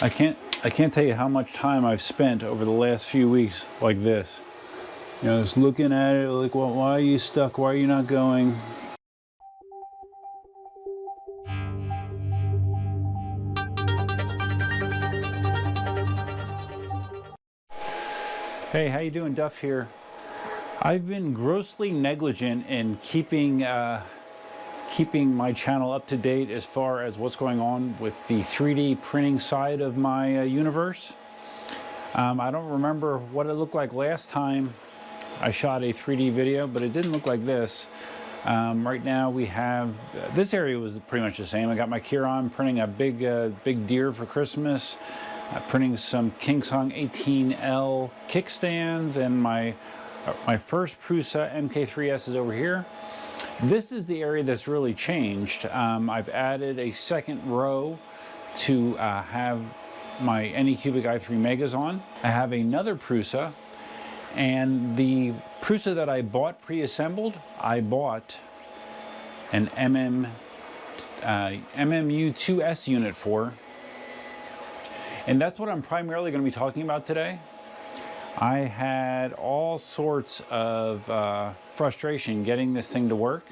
I can't tell you how much time I've spent over the last few weeks like this. You know, just looking at it like, well, why are you stuck? Why are you not going? Hey, how you doing? Duff here. I've been grossly negligent in keeping my channel up to date as far as what's going on with the 3D printing side of my universe. I don't remember what it looked like last time I shot a 3D video, but it didn't look like this. Right now we have, this area was pretty much the same. I got my KingSong printing a big deer for Christmas, printing some KingSong 18L kickstands, and my first Prusa MK3S is over here. This is the area that's really changed. I've added a second row to have my Anycubic i3 Megas on. I have another Prusa, and the Prusa that I bought pre-assembled, I bought an MMU2S unit for, and that's what I'm primarily going to be talking about today. I had all sorts of frustration getting this thing to work,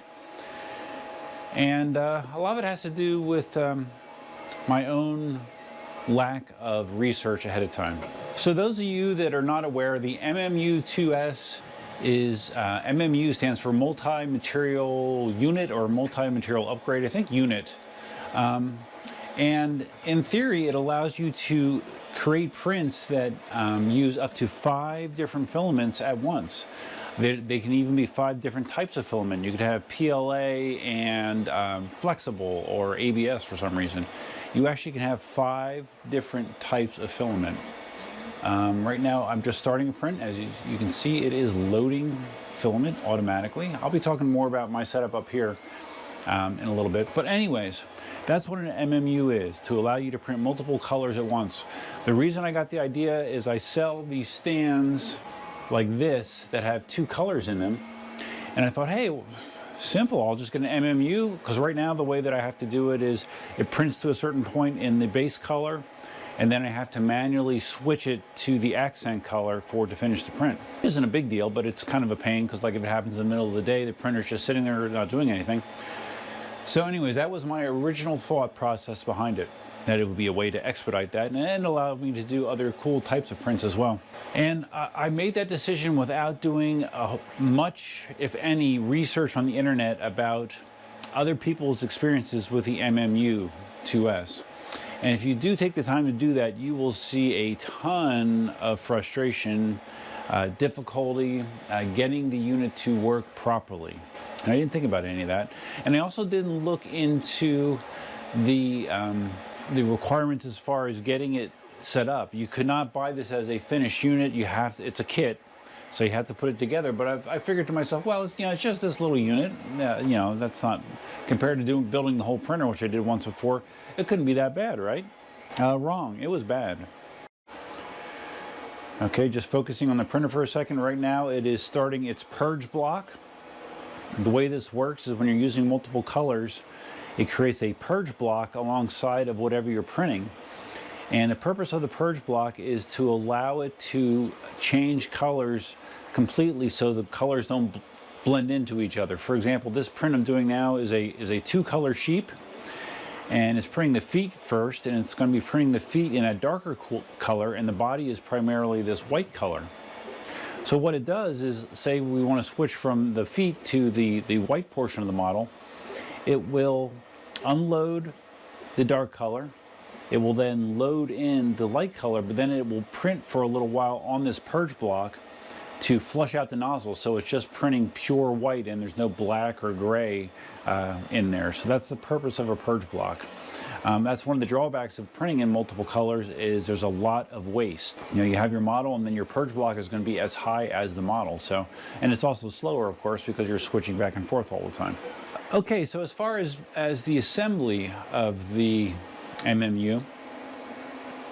and a lot of it has to do with my own lack of research ahead of time. So those of you that are not aware, the MMU2S is, MMU stands for multi-material unit or multi-material upgrade, I think unit. And in theory, it allows you to create prints that use up to 5 different filaments at once. They can even be 5 different types of filament. You could have PLA and flexible or ABS for some reason. You actually can have 5 different types of filament. Right now I'm just starting a print. As you can see, it is loading filament automatically. I'll be talking more about my setup up here in a little bit. But anyways, that's what an MMU is, to allow you to print multiple colors at once. The reason I got the idea is I sell these stands like this that have 2 colors in them. And I thought, hey, simple, I'll just get an MMU, because right now the way that I have to do it is it prints to a certain point in the base color, and then I have to manually switch it to the accent color to finish the print. It isn't a big deal, but it's kind of a pain, because like if it happens in the middle of the day, the printer's just sitting there not doing anything. So anyways, that was my original thought process behind it, that it would be a way to expedite that and allow me to do other cool types of prints as well. And I made that decision without doing much, if any, research on the internet about other people's experiences with the MMU2S. And if you do take the time to do that, you will see a ton of frustration, difficulty getting the unit to work properly. And I didn't think about any of that. And I also didn't look into the requirements as far as getting it set up. You could not buy this as a finished unit. It's a kit, so you have to put it together. But I figured to myself, well, it's just this little unit. That's not, compared to building the whole printer, which I did once before, it couldn't be that bad, right? Wrong. It was bad. Okay, just focusing on the printer for a second. Right now, it is starting its purge block. The way this works is when you're using multiple colors, it creates a purge block alongside of whatever you're printing. And the purpose of the purge block is to allow it to change colors completely so the colors don't blend into each other. For example, this print I'm doing now is a 2-color sheep, and it's printing the feet first, and it's going to be printing the feet in a darker color, and the body is primarily this white color. So what it does is, say we want to switch from the feet to the white portion of the model, it will unload the dark color, it will then load in the light color, but then it will print for a little while on this purge block to flush out the nozzle, so it's just printing pure white and there's no black or gray in there. So that's the purpose of a purge block. That's one of the drawbacks of printing in multiple colors, is there's a lot of waste. You have your model, and then your purge block is going to be as high as the model. So, and it's also slower, of course, because you're switching back and forth all the time. Okay, so as far as the assembly of the MMU,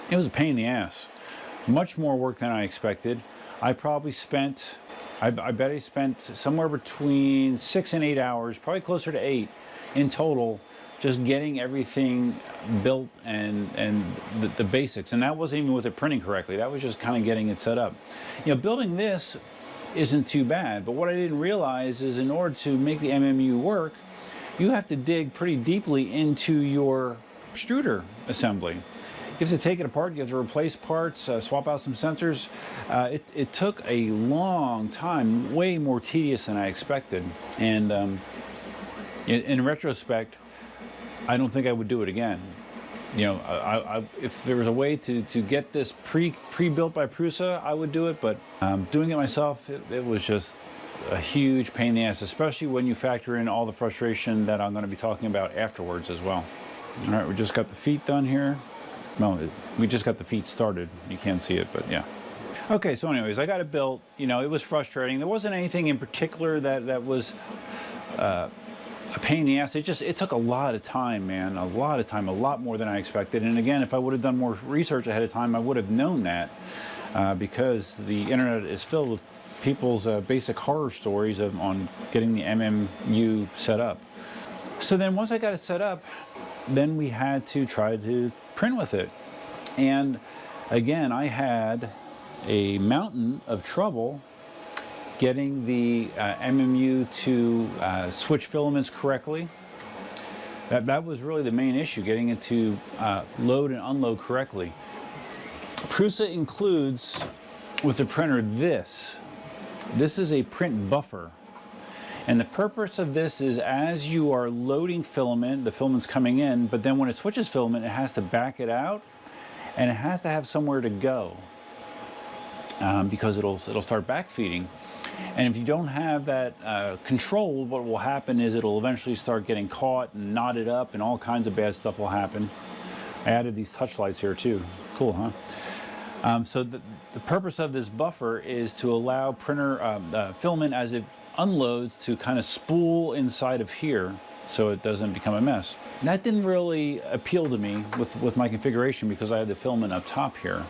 it was a pain in the ass. Much more work than I expected. I probably spent, I bet I spent somewhere between 6 and 8 hours, probably closer to 8 in total, just getting everything built and the basics. And that wasn't even with it printing correctly. That was just kind of getting it set up. You know, building this isn't too bad, but what I didn't realize is in order to make the MMU work, you have to dig pretty deeply into your extruder assembly. You have to take it apart, you have to replace parts, swap out some sensors. It took a long time, way more tedious than I expected. And in retrospect, I don't think I would do it again. You know, if there was a way to get this pre-built by Prusa, I would do it, but doing it myself, it was just a huge pain in the ass, especially when you factor in all the frustration that I'm going to be talking about afterwards as well. All right, we just got the feet done here. No, we just got the feet started. You can't see it, but yeah. Okay, so anyways, I got it built. You know, it was frustrating. There wasn't anything in particular that was a pain in the ass. It took a lot of time, man. A lot of time, a lot more than I expected. And again, if I would have done more research ahead of time, I would have known that because the internet is filled with people's basic horror stories on getting the MMU set up. So then once I got it set up, then we had to try to print with it. And again, I had a mountain of trouble getting the MMU to switch filaments correctly. That was really the main issue, getting it to load and unload correctly. Prusa includes with the printer this. This is a print buffer. And the purpose of this is as you are loading filament, the filament's coming in, but then when it switches filament, it has to back it out and it has to have somewhere to go because it'll start backfeeding. And if you don't have that controlled, what will happen is it'll eventually start getting caught and knotted up and all kinds of bad stuff will happen. I added these touch lights here too. Cool, huh? So the purpose of this buffer is to allow printer filament as it unloads to kind of spool inside of here so it doesn't become a mess. And that didn't really appeal to me with my configuration because I had the filament up top here.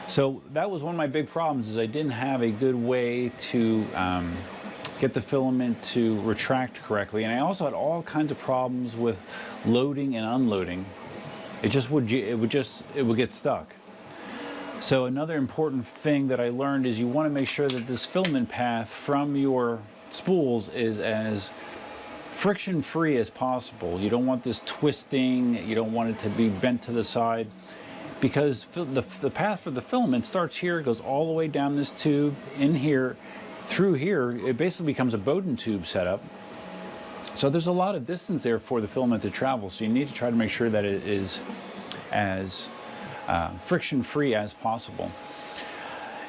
So that was one of my big problems is I didn't have a good way to get the filament to retract correctly. And I also had all kinds of problems with loading and unloading. It would get stuck. So another important thing that I learned is you want to make sure that this filament path from your spools is as friction-free as possible. You don't want this twisting, you don't want it to be bent to the side, because the path for the filament starts here, goes all the way down this tube, in here, through here. It basically becomes a Bowden tube setup. So there's a lot of distance there for the filament to travel, so you need to try to make sure that it is as friction-free as possible.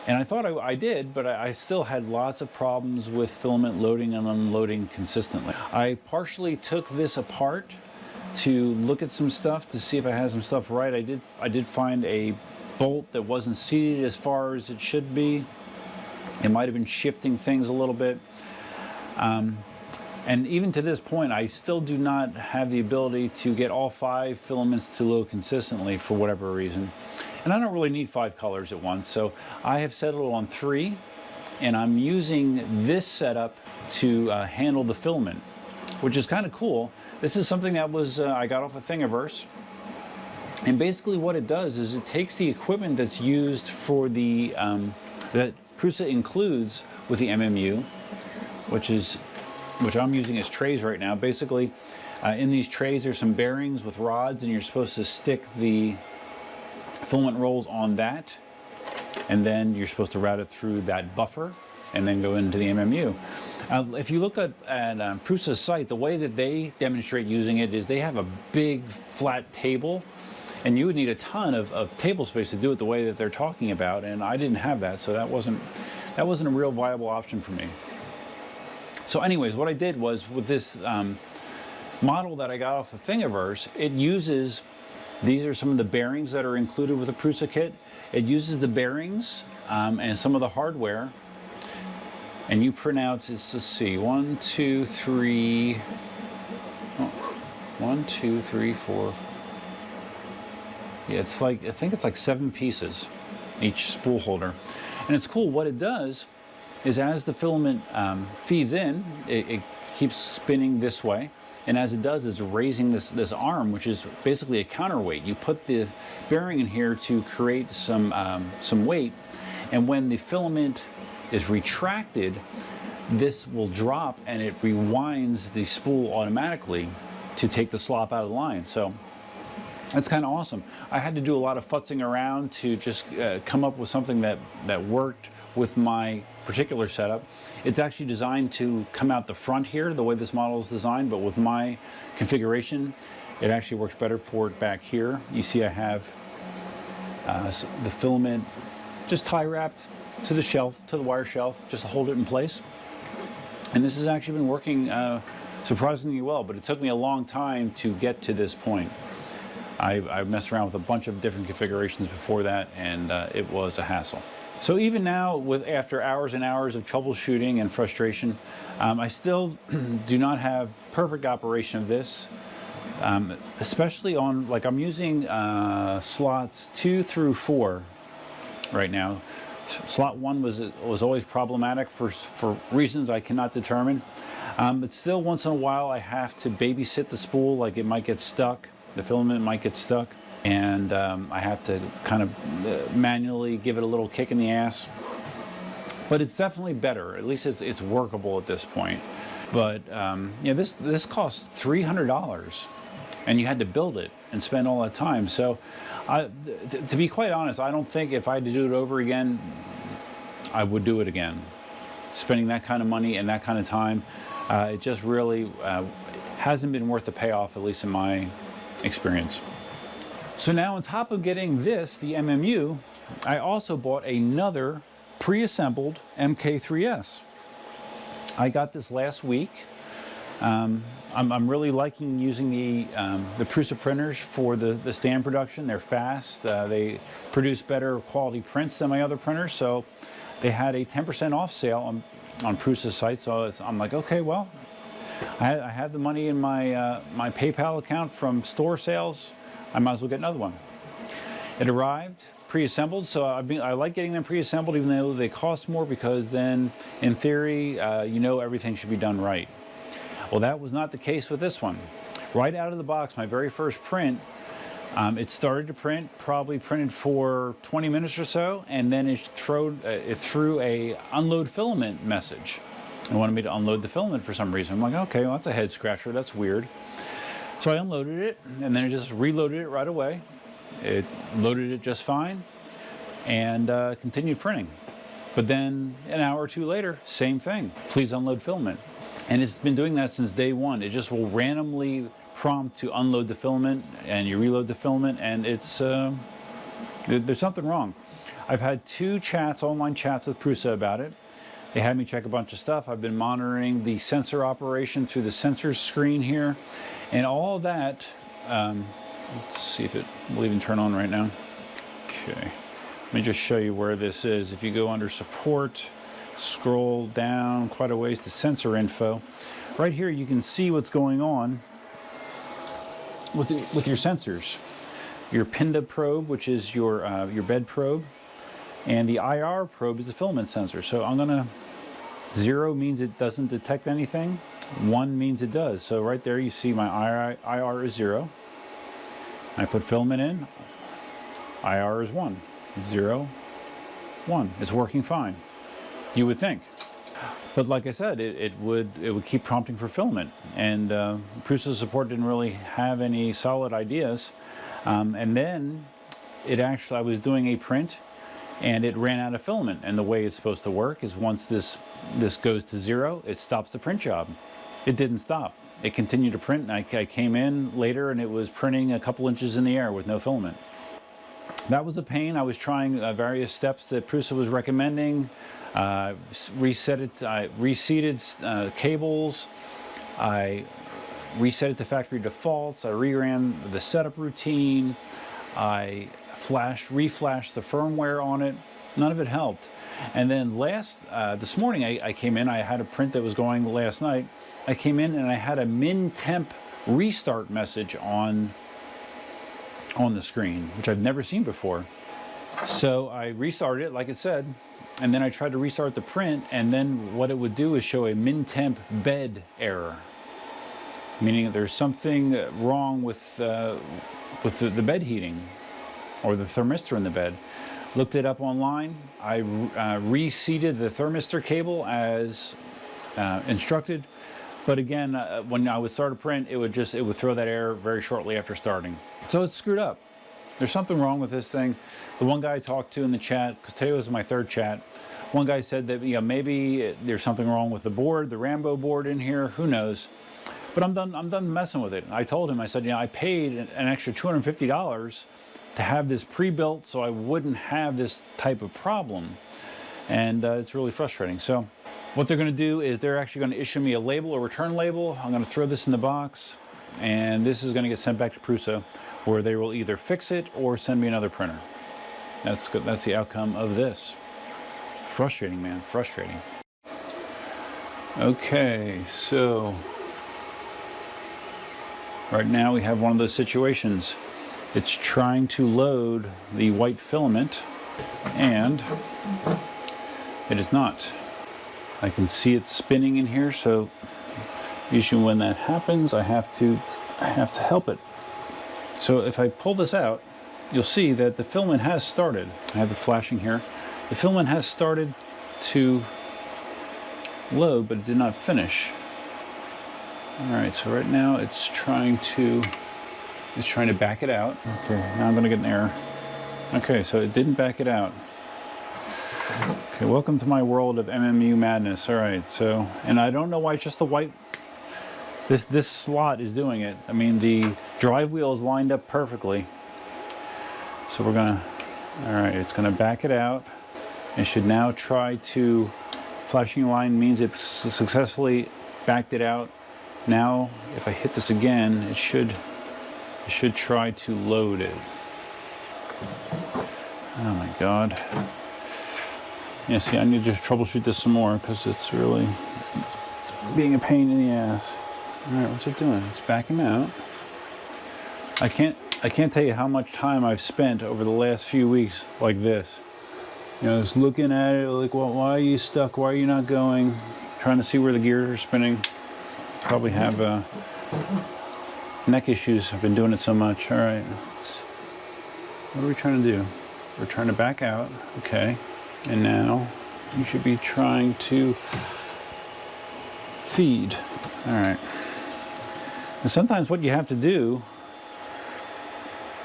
And I thought I did, but I still had lots of problems with filament loading and unloading consistently. I partially took this apart to look at some stuff to see if I had some stuff right. I did find a bolt that wasn't seated as far as it should be. It might have been shifting things a little bit. And even to this point, I still do not have the ability to get all 5 filaments to load consistently for whatever reason. And I don't really need 5 colors at once, so I have settled on 3, and I'm using this setup to handle the filament, which is kind of cool. This is something that was I got off of Thingiverse. And basically what it does is it takes the equipment that's used for the, that Prusa includes with the MMU, which I'm using as trays right now. Basically, in these trays there's some bearings with rods, and you're supposed to stick the filament rolls on that, and then you're supposed to route it through that buffer and then go into the MMU. If you look at Prusa's site, the way that they demonstrate using it is they have a big flat table, and you would need a ton of table space to do it the way that they're talking about, and I didn't have that, so that wasn't a real viable option for me. So anyways, what I did was with this model that I got off of Thingiverse, it uses, these are some of the bearings that are included with the Prusa kit. It uses the bearings and some of the hardware, and you print out, let's see, 1, 2, 3, 1, 2, 3, 4. Yeah, it's like, I think it's like 7 pieces, each spool holder. And it's cool, what it does is as the filament feeds in, it keeps spinning this way, and as it does, it's raising this arm, which is basically a counterweight. You put the bearing in here to create some weight, and when the filament is retracted, this will drop and it rewinds the spool automatically to take the slop out of the line. So that's kind of awesome. I had to do a lot of futzing around to just come up with something that worked with my particular setup. It's actually designed to come out the front here, the way this model is designed, but with my configuration, it actually works better for it back here. You see I have the filament just tie wrapped to the shelf, to the wire shelf, just to hold it in place. And this has actually been working surprisingly well, but it took me a long time to get to this point. I messed around with a bunch of different configurations before that, and it was a hassle. So even now, after hours and hours of troubleshooting and frustration, I still do not have perfect operation of this, especially on, like, I'm using slots 2 through 4 right now. Slot 1 was always problematic for reasons I cannot determine. But still, once in a while, I have to babysit the spool. Like, it might get stuck, the filament might get stuck, and I have to kind of manually give it a little kick in the ass. But it's definitely better. At least it's workable at this point. But yeah, this costs $300, and you had to build it and spend all that time. So, to be quite honest, I don't think if I had to do it over again, I would do it again. Spending that kind of money and that kind of time, it just really hasn't been worth the payoff, at least in my experience. So now, on top of getting this, the MMU, I also bought another pre-assembled MK3S. I got this last week. I'm really liking using the Prusa printers for the stand production. They're fast. They produce better quality prints than my other printers. So they had a 10% off sale on Prusa's site. So I'm like, okay, well, I had the money in my my PayPal account from store sales. I might as well get another one. It arrived pre-assembled, so I like getting them pre-assembled, even though they cost more, because then, in theory, you know, everything should be done right. Well, that was not the case with this one. Right out of the box, my very first print, it started to print, probably printed for 20 minutes or so, and then it threw a unload filament message. It wanted me to unload the filament for some reason. I'm like, okay, well, that's a head scratcher, that's weird. So I unloaded it, and then it just reloaded it right away. It loaded it just fine, and continued printing. But then an hour or two later, same thing. Please unload filament. And it's been doing that since day one. It just will randomly prompt to unload the filament, and you reload the filament, and it's there's something wrong. I've had 2 chats, online chats with Prusa about it. They had me check a bunch of stuff. I've been monitoring the sensor operation through the sensor screen here, and all that. Let's see if it will even turn on right now. Okay, let me just show you where this is. If you go under support, scroll down quite a ways to sensor info. Right here you can see what's going on with your sensors. Your PINDA probe, which is your bed probe, and the IR probe is the filament sensor. So I'm gonna, 0 means it doesn't detect anything, 1 means it does. So right there you see my IR is 0. I put filament in, IR is 1, 0, 1. It's working fine, you would think. But like I said, it would keep prompting for filament, and Prusa support didn't really have any solid ideas. And then I was doing a print, and it ran out of filament. And the way it's supposed to work is once this goes to 0, it stops the print job. It didn't stop. It continued to print, and I came in later, and it was printing a couple inches in the air with no filament. That was a pain. I was trying various steps that Prusa was recommending. I reseated cables. I reset it to factory defaults. I reran the setup routine. I reflashed the firmware on it. None of it helped. And then this morning I came in. I had a print that was going last night. I came in and I had a min temp restart message on the screen, which I've never seen before. So I restarted it like it said, and then I tried to restart the print, and then what it would do is show a min temp bed error. meaning that there's something wrong with the bed heating or the thermistor in the bed. Looked it up online. I reseated the thermistor cable as instructed, but again, when I would start a print, it would throw that error very shortly after starting. So it's screwed up. There's something wrong with this thing. The one guy I talked to in the chat, because today was my third chat, one guy said that maybe there's something wrong with the board, the Rambo board in here. Who knows? But I'm done messing with it. I told him, I said, I paid an extra $250 to have this pre-built so I wouldn't have this type of problem. And it's really frustrating. So what they're going to do is they're actually going to issue me a label, a return label. I'm going to throw this in the box, and this is going to get sent back to Prusa, where they will either fix it or send me another printer. That's good. That's the outcome of this. Frustrating, man. Frustrating. Okay, so right now we have one of those situations. It's trying to load the white filament, and it is not. I can see it spinning in here, so usually when that happens, I have to help it. So if I pull this out, you'll see that the filament has started. I have it flashing here. The filament has started to load, but it did not finish. All right, so right now it's trying to back it out. Okay, now I'm gonna get an error. Okay, so it didn't back it out. Okay, welcome to my world of MMU madness. All right, so, and I don't know why it's just the white, this slot is doing it. I mean, the drive wheel is lined up perfectly. So we're gonna, all right, it's gonna back it out. It should now try to, flashing line means it successfully backed it out. Now, if I hit this again, it should try to load it. Oh my God. Yeah, see, I need to troubleshoot this some more because it's really being a pain in the ass. All right, what's it doing? It's backing out. I can't tell you how much time I've spent over the last few weeks like this. Just looking at it like, well, why are you stuck? Why are you not going? Trying to see where the gears are spinning. Probably have neck issues. I've been doing it so much. All right, what are we trying to do? We're trying to back out. Okay, and now you should be trying to feed. All right. And sometimes what you have to do,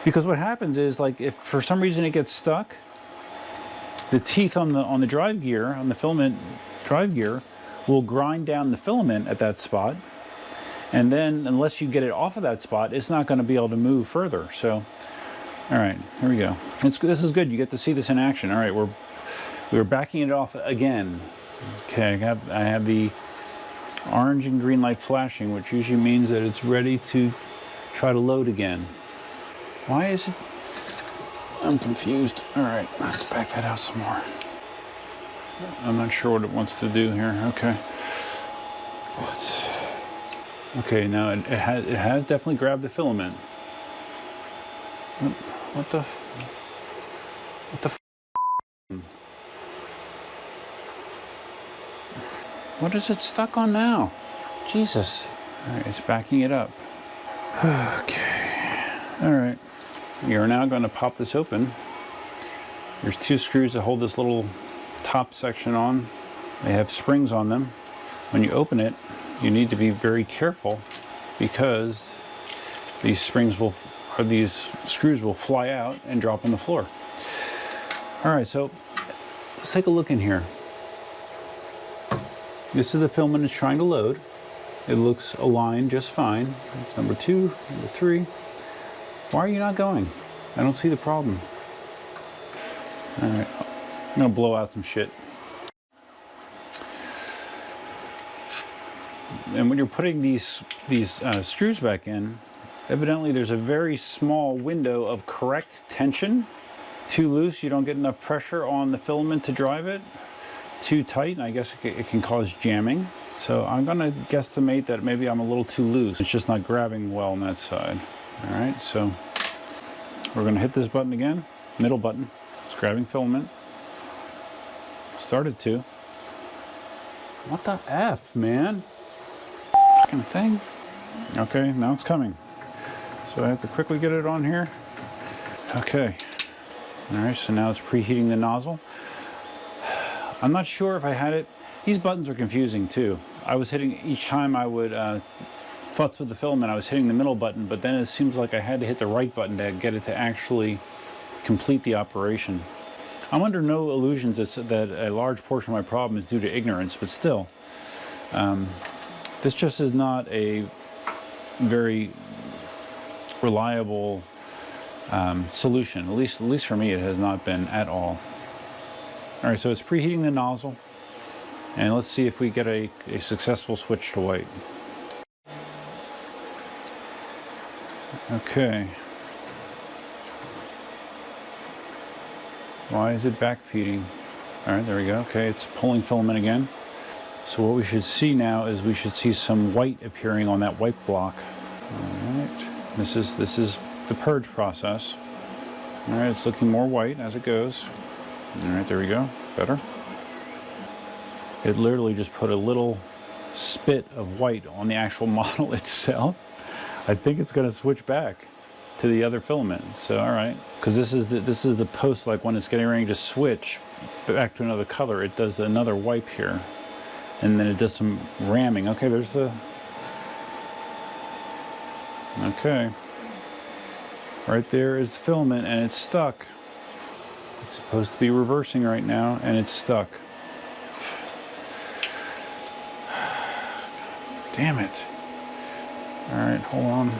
because what happens is, like, if for some reason it gets stuck, the teeth on the drive gear, on the filament drive gear, will grind down the filament at that spot, and then unless you get it off of that spot, it's not going to be able to move further. So, all right, here we go. This is good. You get to see this in action. All right, we're backing it off again. Okay, I have the orange and green light flashing, which usually means that it's ready to try to load again. Why is it? I'm confused. All right, I have to back that out some more. I'm not sure what it wants to do here. Okay. Okay, now it has definitely grabbed the filament. What the what is it stuck on now? Jesus. All right, it's backing it up. Okay. All right. We are now going to pop this open. There's two screws that hold this little top section on. They have springs on them. When you open it, you need to be very careful because these screws will fly out and drop on the floor. All right, so let's take a look in here. This is the filament it's trying to load. It looks aligned just fine. It's number 2, number 3. Why are you not going? I don't see the problem. All right, I'm gonna blow out some shit. And when you're putting these screws back in, evidently there's a very small window of correct tension. Too loose, you don't get enough pressure on the filament to drive it. Too tight, I guess it can cause jamming. So I'm gonna guesstimate that maybe I'm a little too loose. It's just not grabbing well on that side. All right, so we're gonna hit this button again, middle button. It's grabbing filament. Started to. What the F, man? Fucking thing. Okay, now it's coming. So I have to quickly get it on here. Okay. All right, so now it's preheating the nozzle. I'm not sure if I had it. These buttons are confusing too. I was hitting, each time I would futz with the filament, I was hitting the middle button, but then it seems like I had to hit the right button to get it to actually complete the operation. I'm under no illusions that a large portion of my problem is due to ignorance, but still, this just is not a very reliable solution. At least for me, it has not been at all. All right, so it's preheating the nozzle, and let's see if we get a successful switch to white. Okay. Why is it backfeeding? All right, there we go. Okay, it's pulling filament again. So what we should see now is we should see some white appearing on that white block. All right, this is the purge process. All right, it's looking more white as it goes. All right, there we go. Better. It literally just put a little spit of white on the actual model itself. I think it's going to switch back to the other filament. So, all right, because this is the post, like when it's getting ready to switch back to another color, it does another wipe here, and then it does some ramming. Okay, there's the. Okay. Right there is the filament, and it's stuck. It's supposed to be reversing right now, and it's stuck. Damn it. All right, hold on.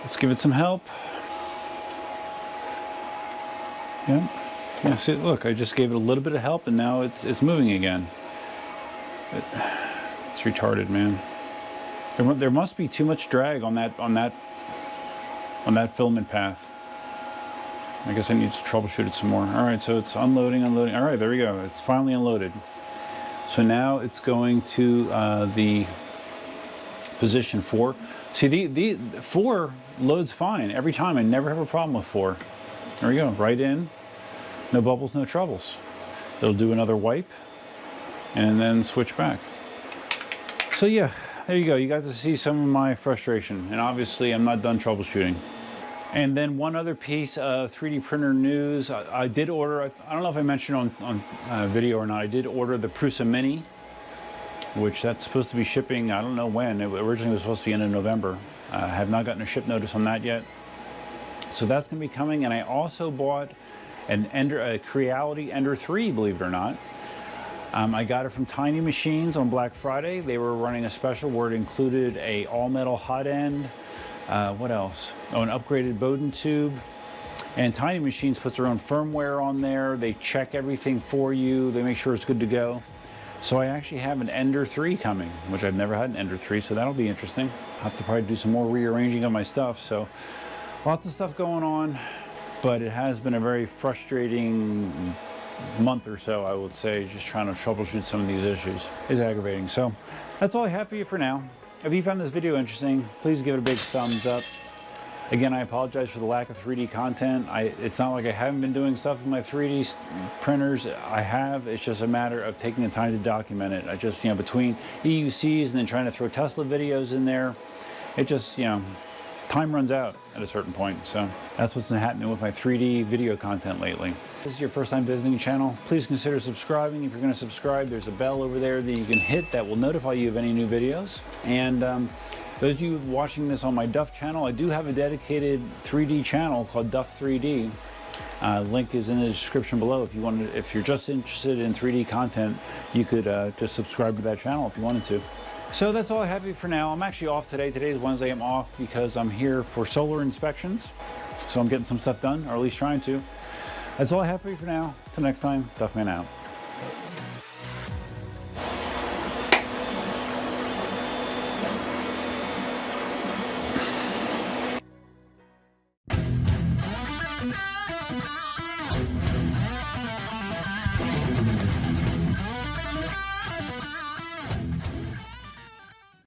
Let's give it some help. Yeah. Yeah, see, look, I just gave it a little bit of help, and now it's moving again. It's retarded, man. There must be too much drag on that filament path. I guess I need to troubleshoot it some more. All right, so it's unloading. All right, there we go. It's finally unloaded. So now it's going to the position 4. See, the 4 loads fine every time. I never have a problem with 4. There we go, right in. No bubbles, no troubles. It'll do another wipe and then switch back. So yeah, there you go. You got to see some of my frustration, and obviously I'm not done troubleshooting. And then one other piece of 3D printer news. I did order, I don't know if I mentioned on video or not, I did order the Prusa Mini, which that's supposed to be shipping, I don't know when. It originally was supposed to be in November. I have not gotten a ship notice on that yet. So that's going to be coming. And I also bought a Creality Ender 3, believe it or not. I got it from Tiny Machines on Black Friday. They were running a special where it included a all-metal hot end. What else? Oh, an upgraded Bowden tube. And Tiny Machines puts their own firmware on there. They check everything for you. They make sure it's good to go. So I actually have an Ender 3 coming, which I've never had an Ender 3, so that'll be interesting. I'll have to probably do some more rearranging of my stuff. So lots of stuff going on, but it has been a very frustrating month or so, I would say, just trying to troubleshoot some of these issues. It's aggravating. So that's all I have for you for now. If you found this video interesting, please give it a big thumbs up. Again, I apologize for the lack of 3D content. It's not like I haven't been doing stuff with my 3D printers. I have. It's just a matter of taking the time to document it. I just, between EUCs and then trying to throw Tesla videos in there, it just, time runs out at a certain point. So that's what's been happening with my 3D video content lately. If this is your first time visiting the channel, please consider subscribing. If you're going to subscribe, there's a bell over there that you can hit that will notify you of any new videos. And those of you watching this on my Duff channel, I do have a dedicated 3D channel called Duff 3D. Link is in the description below. If you're just interested in 3D content, you could just subscribe to that channel if you wanted to. So that's all I have for you for now. I'm actually off today. Today's Wednesday. I'm off because I'm here for solar inspections. So I'm getting some stuff done, or at least trying to. That's all I have for you for now. Till next time, Duffman out.